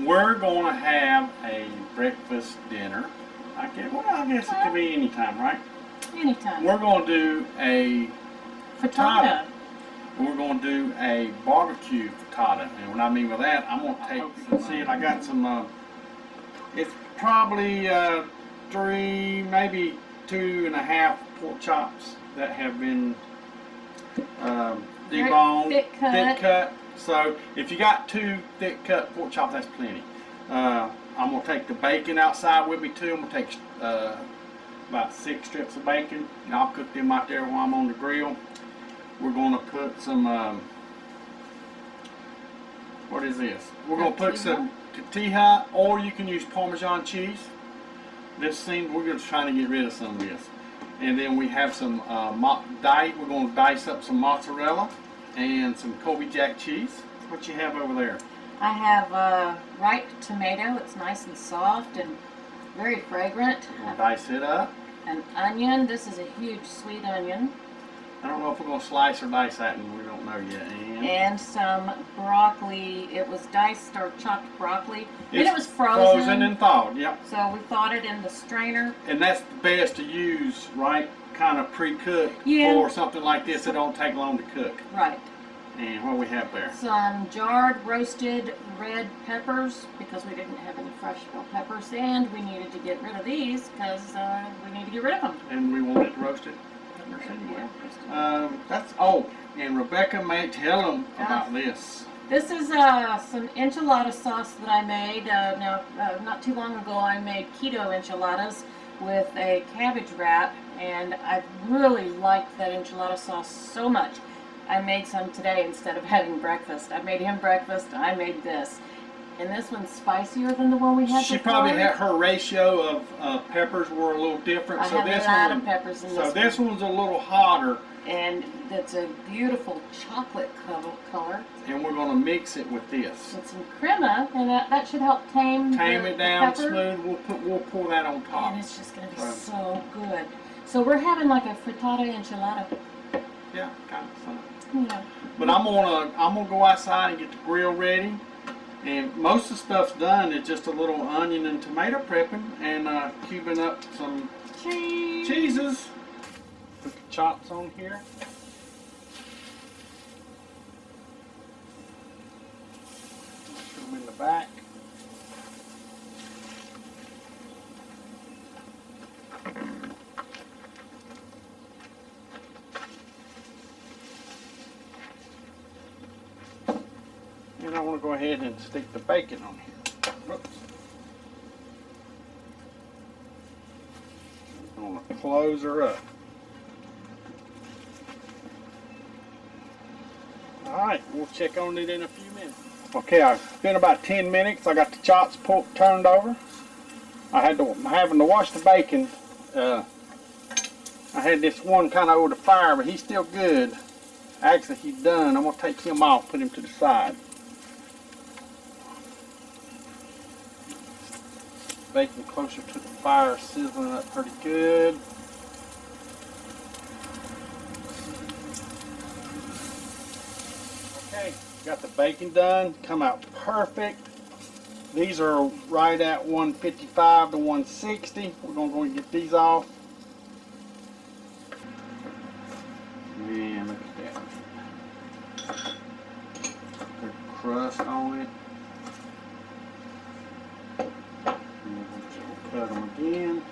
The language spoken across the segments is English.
we're going to have a breakfast dinner. I guess it could be any time, right? Anytime. We're going to do a Frittata. We're going to do a barbecue frittata. And what I mean by that, I'm going to take, I got some, it's probably 3, maybe 2.5 pork chops that have been deboned, thick cut. So if you got 2 thick cut pork chops, that's plenty. I'm going to take the bacon outside with me too. I'm going to take about 6 strips of bacon, and I'll cook them out there while I'm on the grill. We're going to put some, what is this? We're going to put some tortilla, or you can use Parmesan cheese. This seems, we're just trying to get rid of some of this. And then we have some, we're going to dice up some mozzarella and some Colby Jack cheese. What you have over there? I have ripe tomato. It's nice and soft and very fragrant. We'll dice it up. An onion. This is a huge sweet onion. I don't know if we're going to slice or dice that, and we don't know yet. And some broccoli. It was diced or chopped broccoli. And it was frozen and thawed, yep. So we thawed it in the strainer. And that's the best to use, right? Kind of pre-cooked for something like this. It don't take long to cook. Right. And what do we have there? Some jarred roasted red peppers, because we didn't have any fresh bell peppers, and we needed to get rid of these because we need to get rid of them. And we wanted roasted peppers anyway. And Rebecca may tell them about this. This is some enchilada sauce that I made. Not too long ago I made keto enchiladas with a cabbage wrap, and I really liked that enchilada sauce so much. I made some today instead of having breakfast. I made him breakfast, I made this. And this one's spicier than the one we had before. She probably had her ratio of peppers were a little different. I have a lot of peppers in this one. So this one's a little hotter. And it's a beautiful chocolate color. And we're going to mix it with this. With some crema, and that should help tame it down pepper. Smooth. We'll pour that on top. And it's just going to be so good. So we're having like a frittata enchilada. Yeah, kind of fun. Yeah. But I'm gonna go outside and get the grill ready. And most of the stuff's done. It's just a little onion and tomato prepping and cubing up some cheeses. Put the chops on here. Put them in the back. And I want to go ahead and stick the bacon on here. Whoops. I'm going to close her up. Alright, we'll check on it in a few minutes. Okay, it's been about 10 minutes. I got the chops turned over. I'm having to wash the bacon. I had this one kind of over the fire, but he's still good. Actually, he's done. I'm going to take him off, put him to the side. Bacon closer to the fire, sizzling up pretty good. Okay, got the bacon done, come out perfect. These are right at 155 to 160. We're going to go and get these off. Man, look at that. Good crust on it. Cut them again.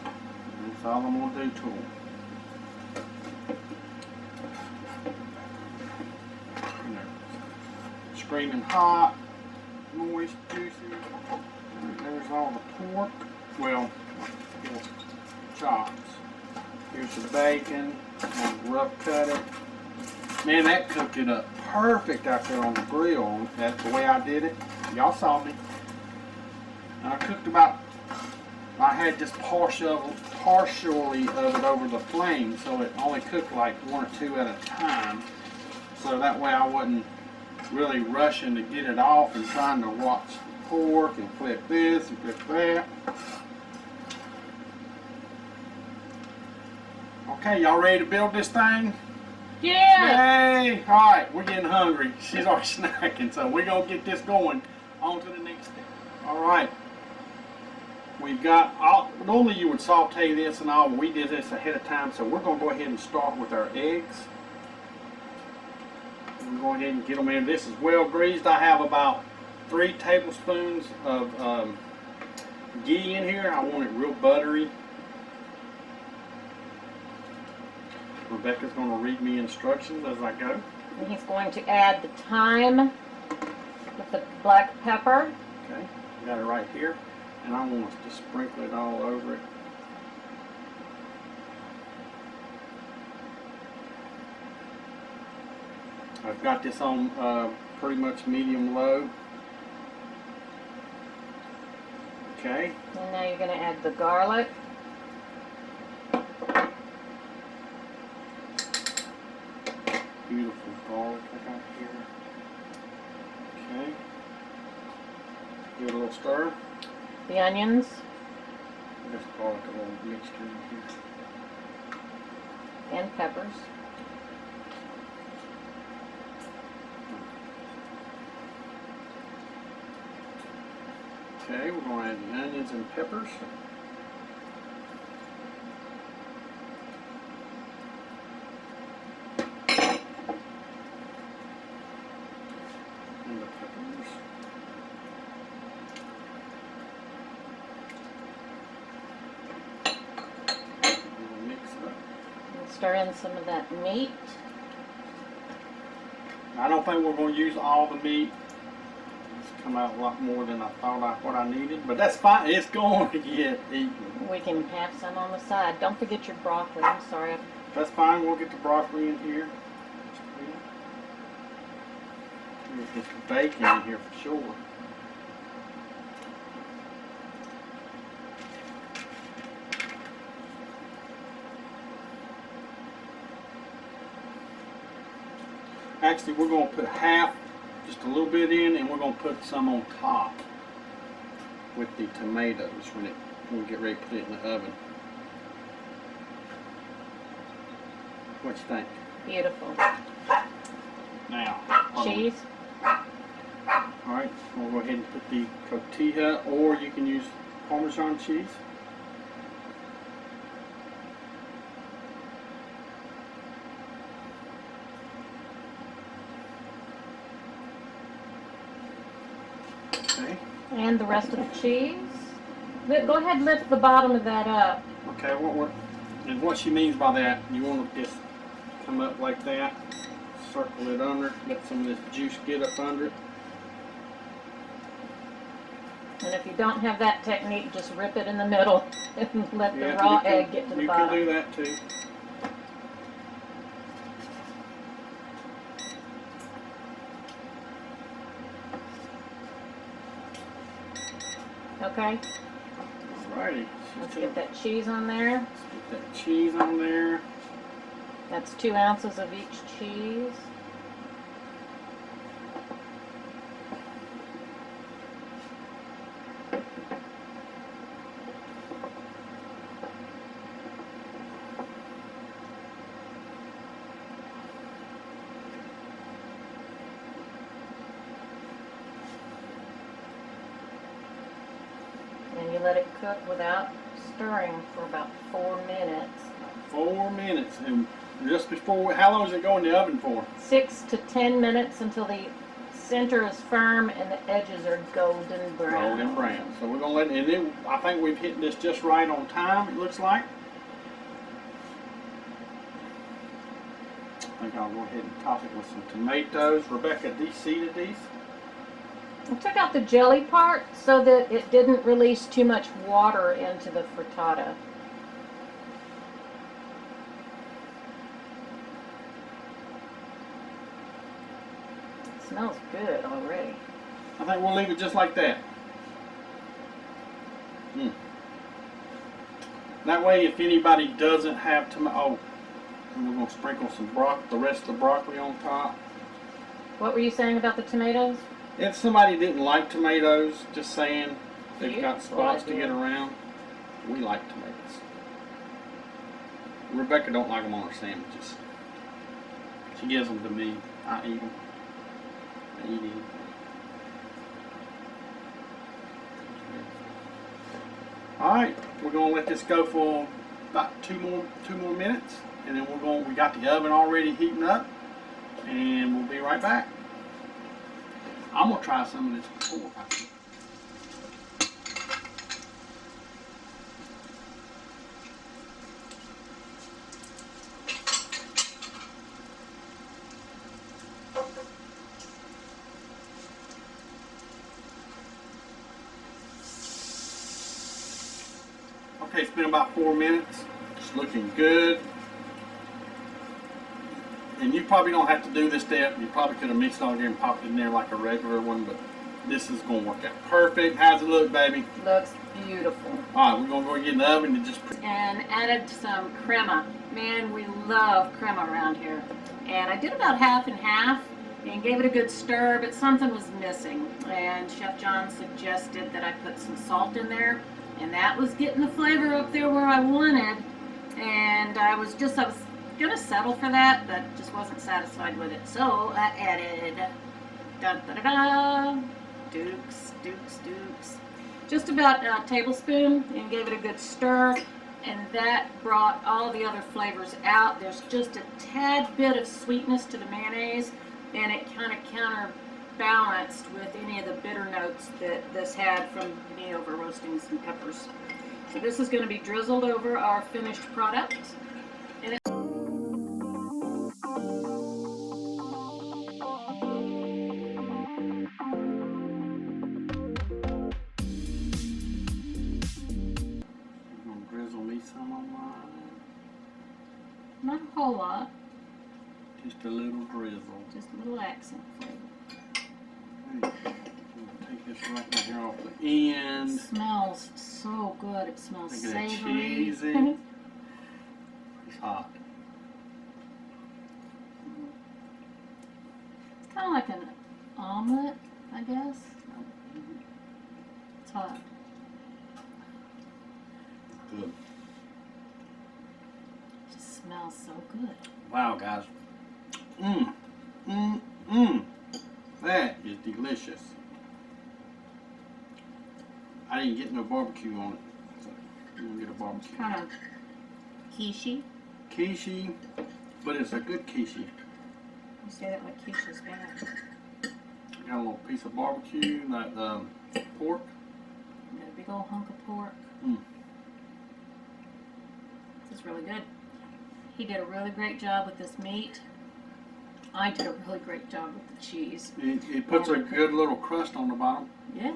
And that's all I'm going to do to them. And they're screaming hot, moist, juicy. And there's all the pork. Well, chops. Here's the bacon. I'm rough cut it. Man, that cooked it up perfect out there on the grill. That's the way I did it. Y'all saw me. I cooked I had just partially of it over the flame, so it only cooked like 1 or 2 at a time. So that way I wasn't really rushing to get it off and trying to watch the pork and flip this and flip that. Okay, y'all ready to build this thing? Yeah! Yay! Alright, we're getting hungry. She's already snacking, so we're going to get this going on to the next step. All right. We've got, normally you would saute this and all, but we did this ahead of time, so we're going to go ahead and start with our eggs. We're going ahead and get them in. This is well greased. I have about 3 tablespoons of ghee in here. I want it real buttery. Rebecca's going to read me instructions as I go. And he's going to add the thyme with the black pepper. Okay, I got it right here. And I want us to sprinkle it all over it. I've got this on pretty much medium-low. Okay. And now you're going to add the garlic. Beautiful garlic I got here. Okay. Give it a little stir. The onions. Just garlic a little mixture in here. And peppers. Okay, we're going to add the onions and peppers. And the peppers. We'll mix it up. And stir in some of that meat. I don't think we're going to use all the meat. It's come out a lot more than I thought what I needed, but that's fine. It's going to get eaten. We can have some on the side. Don't forget your broccoli. I'm sorry. That's fine. We'll get the broccoli in here. Get this bacon in here for sure. Actually, we're going to put half, just a little bit in, and we're going to put some on top with the tomatoes when we get ready to put it in the oven. What you think? Beautiful. Now, Cheese. All right, we'll go ahead and put the cotija, or you can use Parmesan cheese. Okay. And the rest of the cheese. Go ahead and lift the bottom of that up. Okay, and what she means by that, you want to just come up like that, circle it under, let some of this juice get up under it. And if you don't have that technique, just rip it in the middle and let the raw egg get to the bottom. You can do that too. Okay, Alrighty. let's get that cheese on there. Let's get that cheese on there. That's 2 ounces of each cheese. And you let it cook without stirring for about 4 minutes. 4 minutes, and just before, how long does it go in the oven for? 6 to 10 minutes until the center is firm and the edges are golden brown. Golden brown. So we're gonna let it, and then I think we've hit this just right on time, it looks like. I think I'll go ahead and top it with some tomatoes. Rebecca de-seeded these. I took out the jelly part so that it didn't release too much water into the frittata. It smells good already. I think we'll leave it just like that. That way, if anybody doesn't have tomato, and we're going to sprinkle some the rest of the broccoli on top. What were you saying about the tomatoes? If somebody didn't like tomatoes, just saying they've You? got spots to Well, I get do. around, we like tomatoes. Rebecca don't like them on her sandwiches. She gives them to me. I eat them. I eat them. All right, we're gonna let this go for about two more minutes, and then we got the oven already heating up, and we'll be right back. I'm gonna try some of this pork. Okay, it's been about 4 minutes. It's looking good. And you probably don't have to do this step. You probably could have mixed it all together and popped it in there like a regular one, but this is going to work out perfect. How's it look, baby? Looks beautiful. All right, we're going to go get in the oven and just... And added some crema. Man, we love crema around here. And I did about half and half and gave it a good stir, but something was missing. And Chef John suggested that I put some salt in there. And that was getting the flavor up there where I wanted. And I was gonna settle for that, but just wasn't satisfied with it. So I added Dukes, just about a tablespoon, and gave it a good stir. And that brought all the other flavors out. There's just a tad bit of sweetness to the mayonnaise, and it kind of counterbalanced with any of the bitter notes that this had from me over roasting some peppers. So this is going to be drizzled over our finished product. And drizzle me some on mine. not a whole lot, Just a little drizzle. just a little accent flavor. Take this right in here off the end. It smells so good. It smells Look at that savory. cheesy. It's hot. It's kind of like an omelet, I guess. It's hot. Good. It just smells so good. Wow, guys. That is delicious. I didn't get no barbecue on it, so I'm gonna get a barbecue. Kind of quiche-y. Quiche, but it's a good quiche. You say that like quiche is bad. Got a little piece of barbecue, like pork. Got a big old hunk of pork. This is really good. He did a really great job with this meat. I did a really great job with the cheese. It puts a good little crust on the bottom. Yeah.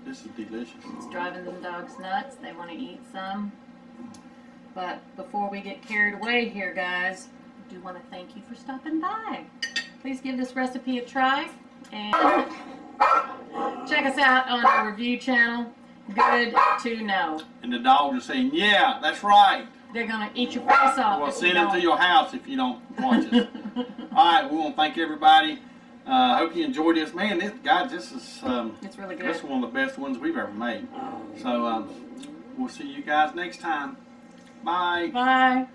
This is delicious. It's driving them dogs nuts. They want to eat some. But before we get carried away here, guys, I do want to thank you for stopping by. Please give this recipe a try. And check us out on our review channel. Good to know. And the dogs are saying, yeah, that's right. They're going to eat your face off. We'll if send you them to don't. your house if you don't watch us. All right, we want to thank everybody. I hope you enjoyed this. Man, this is It's really good. this is one of the best ones we've ever made. So we'll see you guys next time. Bye. Bye.